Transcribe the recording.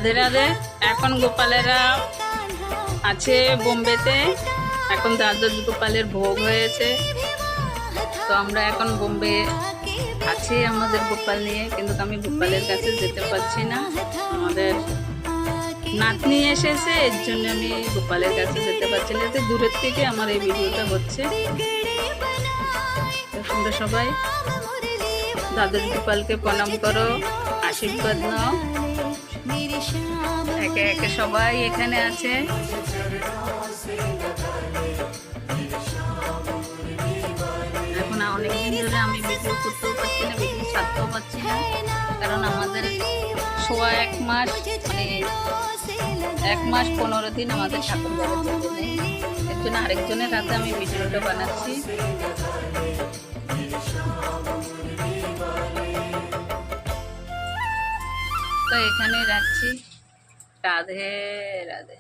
রাধে রাধে। এখন গোপালেরা আছে বোম্বেতে। এখন দ্বাদশ গোপালের ভোগ হয়েছে, তো আমরা এখন বোম্বে আছি আমাদের গোপাল নিয়ে, কিন্তু আমি গোপালের কাছে যেতে পারছি না। আমাদের নাতনি এসেছে, এর জন্য আমি গোপালের কাছে যেতে পারছি না। এতে দূরের থেকে আমার এই ভিডিওটা হচ্ছে। তোমরা সবাই দ্বাদশ গোপালকে প্রণাম করো, আশীর্বাদ নাও। একে একে সবাই এখানে আছে। এখন অনেকদিন ধরে আমি ভিডিও করতেও পারছি না, ভিডিও ছাড়তেও পারছি না, কারণ আমাদের সোয়া 1 মাস, মানে 1 মাস 15 দিন আমাদের ঠাকুর ঘরে যেতে নেই। এর জন্য আরেকজনের হাতে আমি ভিডিওটা বানাচ্ছি। তো এখানে রাখছি। রাধে রাধে।